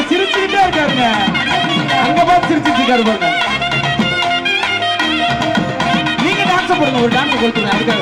சிரிச்சுக்கிட்டே இருக்காருங்க. அங்க பார்த்து சிரிச்சுட்டு இருக்காரு பாருங்க. நீங்க டான்ஸ் போடுங்க, ஒரு டான்ஸ் கொடுத்துருங்க. அதுக்காக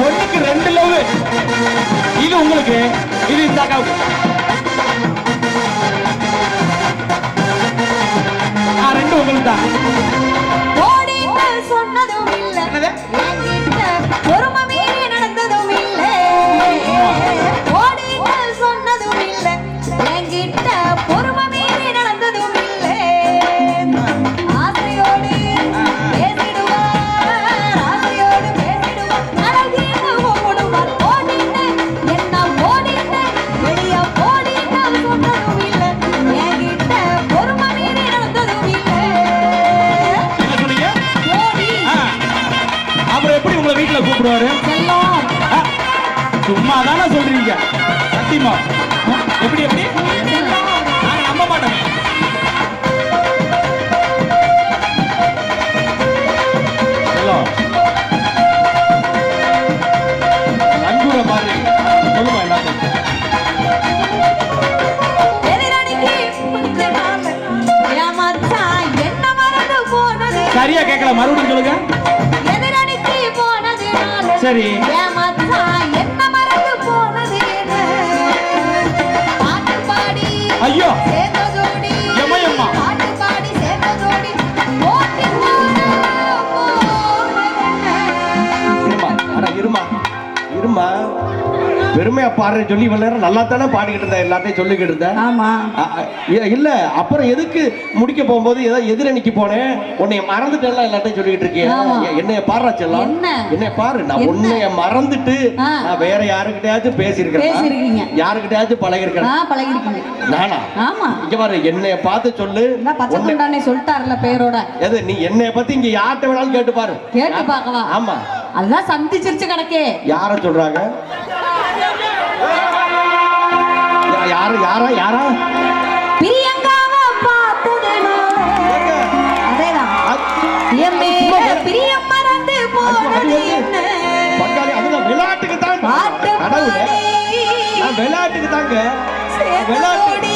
ஒண்ணுக்கு 2 லவ். இது உங்களுக்கு, இது இந்தாக்காவுக்கு. 2 உங்களுக்கு தான். சொன்னதும் இல்ல, பொறுமை மீறி நடந்ததும் இல்ல. சொன்னதும் இல்ல, என்கிட்ட பொறுமை மீறி நடந்ததும் இல்ல. ஆசையோடு கூப்பிடுவாரு. சும்மா தானே சொல்றீங்க, சத்தியமா எப்படி எப்படி நாங்க நம்ப மாட்டோம். நன்கூர மாதிரி சொல்லுமா எல்லாத்தையும். சரியா கேட்கல, மறுபடியும் சொல்லுங்க. சரி, ஐயோ எம்மா இருமா இருமா பெருமையா பாடுறேன்னு சொல்லி இவ்வளவு நேரம் நல்லா தானே பாடிக்கிட்டு இருந்தேன், எல்லாத்தையும் சொல்லிக்கிட்டு இருந்தேன். ஆமா இல்ல, அப்புறம் எதுக்கு முடிக்க போகும்போது ஏதோ எதிரணிக்கு போனேன், உன்னைய மறந்துட்டேன் எல்லாத்தையும் சொல்லிக்கிட்டு இருக்கேன். என்னைய பாடுறா செல்லம், என்னைய பாரு. நான் உன்னைய மறந்துட்டு நான் வேற யாருக்கிட்டையாச்சும் பேசியிருக்கேன், யாருக்கிட்டையாச்சும் பழகிருக்கேன். நானா? ஆமா. இங்க பாரு, என்னைய பார்த்து சொல்லு. சொல்லிட்டாருல பேரோட. எது நீ என்னைய பத்தி இங்க யார்கிட்ட வேணாலும் கேட்டு பாரு, கேட்டு பாக்கவா? ஆமா, அதான் சந்திச்சிருச்சு கணக்கே. யார சொல்றாங்க? யாரு யாரா யாரா? பிரியங்காவை பார்த்ததுனால அதேதான் எம்மே பிரியம் மறந்து போனது என்ன? பங்காளி அதுதான் விளையாட்டுக்கு தான். கடவுளே, நான் விளையாட்டுக்கு தாங்க. விளையாட்டு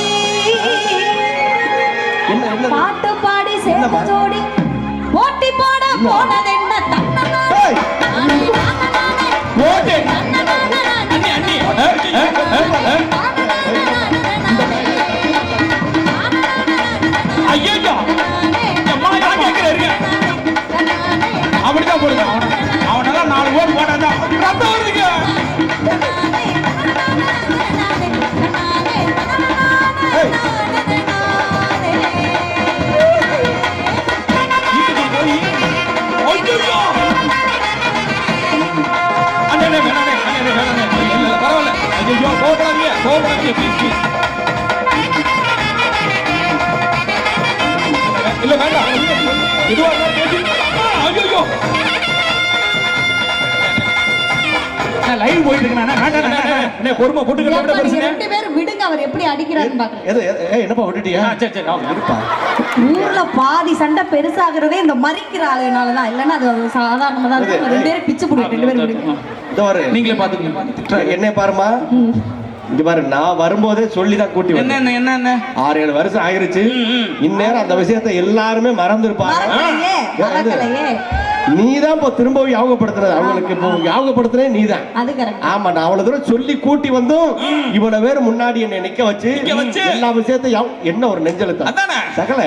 என்ன பாட்டு பாடி சேர்ந்த ஜோடி போட்டி போட போனது என்ன? போட்டு ஐயோ அப்படிதான் போடுங்க. அவனெல்லாம் 4 ஓட்டு போட்டாதான் ரத்தம் வருதுங்க. இல்ல வேண்டாம், இதுவா ஐயோ லைவ் போயிட்டு இருக்கேன். பொறுமை போட்டு ரெண்டு பேரும் விடுங்க, அவர் எப்படி அடிக்கிறாருன்னு பாக்குறேன். என்னப்பா விட்டுட்டியா? சரி சரி இருப்பா. ஊர்ல பாதி சண்டை பெருசாகிறதே இந்த மறிக்கிற ஆளுனாலதான், இல்லன்னா அது சாதாரணமா தான் இருக்கும். ரெண்டு பேரும் பிச்சு போடுங்க, ரெண்டு பேரும் விடுங்க. நீங்களே பாத்துக்கீங்க. என்ன பாருமா, இங்க பாரு, நான் வரும்போதே சொல்லிதான் கூட்டி என்ன என்ன என்ன 6-7 வருஷம் ஆயிருச்சு. இந்நேரம் அந்த விஷயத்தை எல்லாருமே மறந்துருப்பாங்க. நீதான் இப்போ திரும்பவும் ஞாபகப்படுத்துறது அவங்களுக்கு. இப்போ ஞாபகப்படுத்துறே நீதான். ஆமா, நான் அவ்வளவு தூரம் சொல்லி கூட்டி வந்தும் இவ்வளவு பேர் முன்னாடி என்ன நிக்க வச்சு எல்லா விஷயத்தையும் என்ன ஒரு நெஞ்செழுத்தம் சகல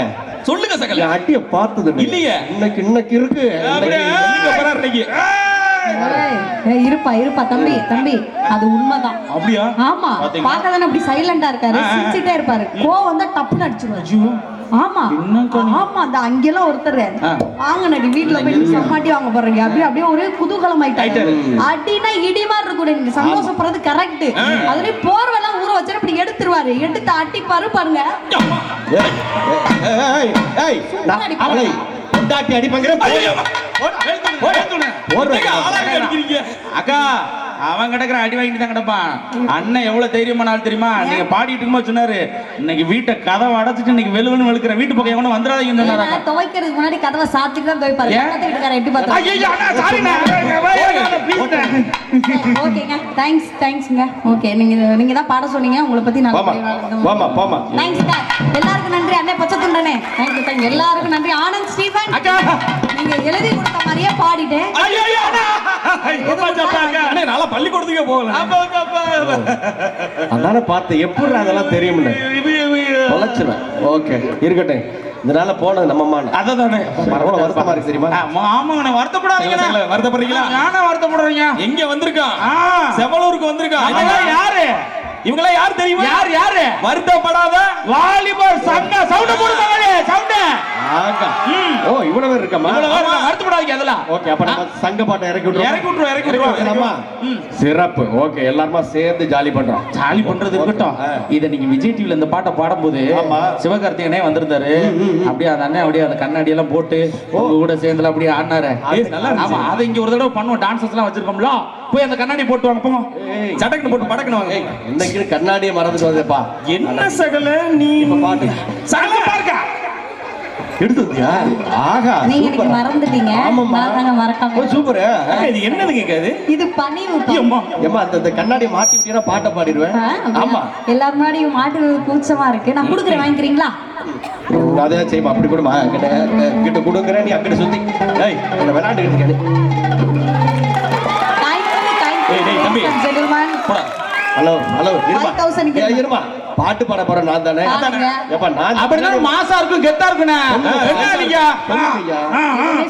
சொல்லுங்க சகல. அட்டிய பார்த்தது இல்லையே, இன்னைக்கு இருக்கு. இருப்பா இருப்பா தம்பி தம்பி, அது உண்மைதான். அப்படியா? ஆமா, பார்க்கதானே அப்படி சைலண்டா இருக்காரு, சிரிச்சிட்டே இருப்பாரு. கோவம் வந்தா டப்புன்னு அடிச்சிருவாரு. ஆமா ஆமா, அந்த அங்கெல்லாம் ஒருத்தர் வாங்க நடி வீட்டுல போய் சம்மாட்டி வாங்க போறீங்க, அப்படியே ஒரே குதூகலம் ஆயிட்டாரு. அடினா இடி மாதிரி இருக்கும், நீங்க சந்தோஷப்படுறது கரெக்ட். அதுலயும் போர்வெல்லாம் ஊற வச்சு இப்படி எடுத்துருவாரு, எடுத்து அடிப்பாரு பாருங்க. அக்கா அவன் கிடக்குற அடி வாங்கிட்டு தான் கிடப்பான். அண்ணன் எவ்வளவு தைரியமான ஆள் தெரியுமா? நீங்க பாடிட்டு இருக்கும்போது சொன்னாரு, இன்னைக்கு வீட்டை கதவை அடைச்சிட்டு இன்னைக்கு வெளுவெளு வெளுக்கிற வீட்டு பக்கம் எவனும் வந்துடாதீங்கன்னு சொன்னாரு. துவைக்கிறதுக்கு முன்னாடி கதவை சாத்திட்டு தான் துவைப்பாரு. எட்டி பார்த்தா ஓகேங்க, தேங்க்ஸ் தேங்க்ஸ்ங்க. ஓகே, நீங்க தான் பாட சொன்னீங்க, உங்களை பத்தி நல்லா தேங்க்ஸ்ங்க. எல்லாருக்கும் நன்றி. அண்ணே பச்சைத்துண்டனே தேங்க்யூ தேங்க்யூ. எல்லாருக்கும் நன்றி. ஆனந்த் ஸ்டீஃபன், நீங்க எழுதி கொடுத்த மாதிரியே பாடிட்டேன். பள்ளிக்கூடத்துக்கே போகல, அதனால பார்த்து எப்படி அதெல்லாம் தெரியும்ல. ஓகே இருக்கட்டும். இதனால போனது நம்ம அதானே வருத்தமா இருக்கு தெரியுமா? ஆமாங்க, வருத்தப்படாதீங்க. வருத்தப்படுறீங்களா? நானே வருத்தப்படுறீங்க. எங்க வந்திருக்கான்? செவலூருக்கு வந்திருக்கான். யாரு இவங்கள? யார் தெரியுமா? யாரு வருத்தப்படாத வாலிபர் சங்க சவுண்ட் போடுறாங்களே, சவுண்ட். ஓ இவ்வளவு பேர் இருக்கமா? வருத்தப்படாதீங்க அதெல்லாம். ஓகே, அப்ப நம்ம சங்க பாட்டை இறக்கி விட்டுறோம். சிறப்பு. ஓகே, எல்லாரும் சேர்ந்து ஜாலி பண்றோம். ஜாலி பண்றது இருக்கட்டும். இத நீங்க விஜய் டிவில இந்த பாட்டை பாடும்போது சிவகார்த்திகனே வந்திருந்தாரு. அப்படியே அந்த அண்ணன் அப்படியே அந்த கண்ணாடி எல்லாம் போட்டு உங்க கூட சேர்ந்து அப்படியே ஆடினாரு. ஆமா, அதை இங்க ஒரு தடவை பண்ணுவோம். டான்சர்ஸ் எல்லாம் வச்சிருக்கோம்ல, போய் அந்த கண்ணாடி போட்டு வாங்க, போங்க. சடக்குன்னு போட்டு படக்குன்னு வாங்க. இன்னைக்கு கண்ணாடியை மறந்துட்டு வந்தேப்பா. என்ன சகல நீ பாட்டு சகல பாருங்க எடுத்துட்டியா? ஆஹா, நீங்க மறந்துட்டீங்க. நாங்க மறக்காம. சூப்பர். இது என்னதுங்க இது? இது பணிவு. ஏம்மா அந்த கண்ணாடி மாட்டி விட்டீனா பாட்ட பாடிடுவேன். ஆமா, எல்லாரும் முன்னாடியும் மாட்டு கூச்சமா இருக்கு. நான் குடுக்குறேன், வாங்கிக்கிறீங்களா? அதே செய்யுமா, அப்படி கொடுமா. கிட்ட கொடுக்குறேன், நீ அக்கட சுத்தி என்ன விளையாண்டுக்கிட்டு இருக்க. ஹலோ ஹலோ, இருமா. பாட்டு பாட போறேன் நான் தானே. அப்படிதான் மாசா இருக்கும், கெத்தா இருக்குண்ணே.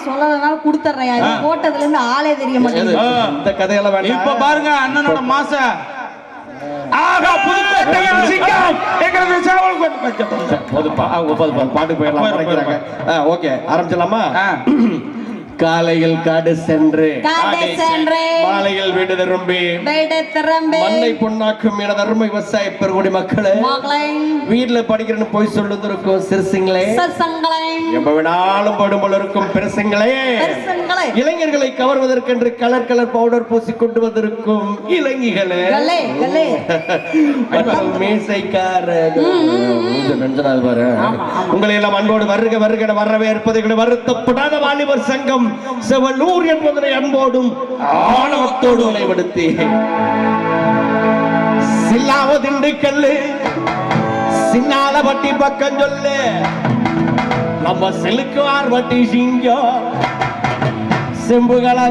சொல்லறதுனால கொடுத்துறேன். போட்டதுல இருந்து ஆளே தெரிய மாட்டேங்குது. இந்த கதையெல்லாம் வேண்டாம். இப்ப பாருங்க அண்ணனோட மாச. ஆகா, புதுக்கோட்டை சிங்கம் எங்களுக்கு சேவல் போதுப்பா. பாட்டு போயிடலாம். ஓகே, ஆரம்பிச்சலாமா? காலையில் காடு சென்று மாலையில் வீடு திரும்பி மண்ணை பொண்ணாக்கும் என தர்ம விவசாய பெருங்குடி மக்களே, வீட்டுல படிக்கிறேன்னு போய் சொல்லுந்திருக்கும் சிறுசிங்களே, எப்ப வேணாலும் படும்போல இருக்கும் பெருசுங்களே, இளைஞர்களை கவர்வதற்கென்று கலர் கலர் பவுடர் பூசி கொண்டு வந்திருக்கும் இளைஞர்களே, மீசைக்காரர், உங்களை எல்லாம் அன்போடு வருக வருக வரவேற்பதை வருத்தப்படாத வாலிபர் சங்கம் செவலூர் என்பதனை அன்போடும் ஆணவத்தோடு நிலைப்படுத்தி சில்லாவ திண்டுக்கல்லு சின்னால வட்டி பக்கம் சொல்லு நம்ம செலுக்குவார் வட்டி சிங்கம் செம்புகளா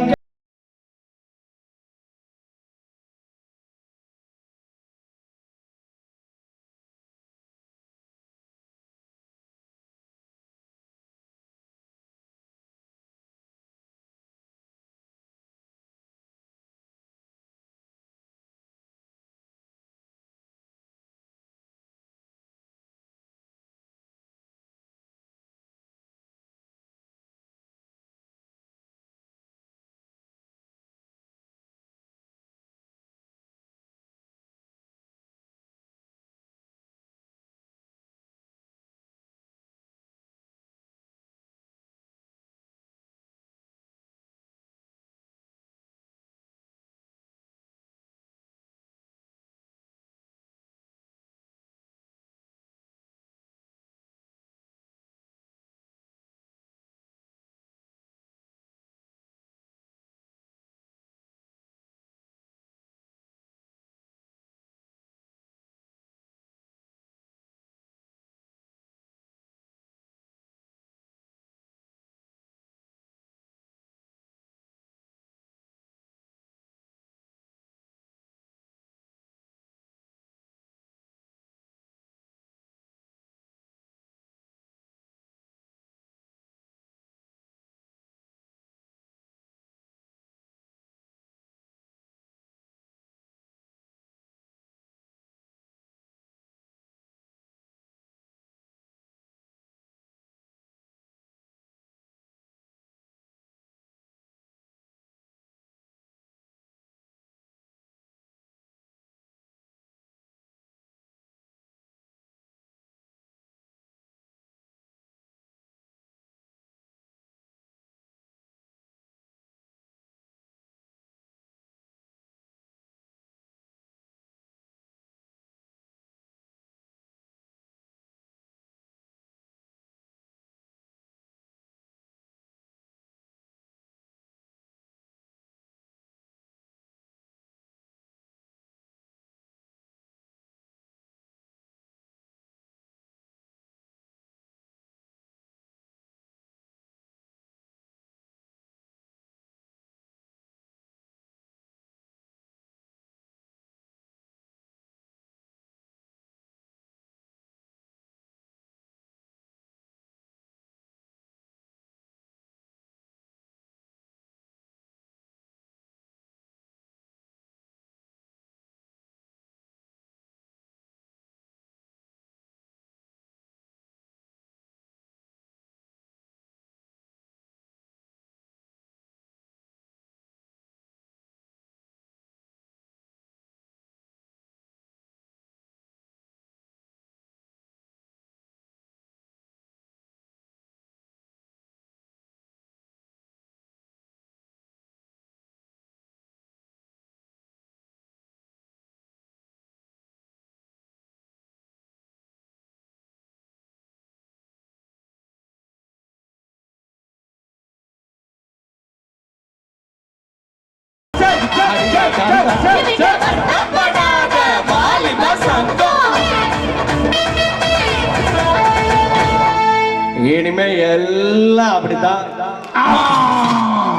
இனிமே எல்லாம் அப்படித்தான்.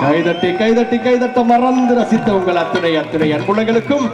கைதட்டி கைதட்டி கைதட்ட மறந்து ரசித்த உங்கள் அத்துணை அன்புள்ளங்களுக்கும்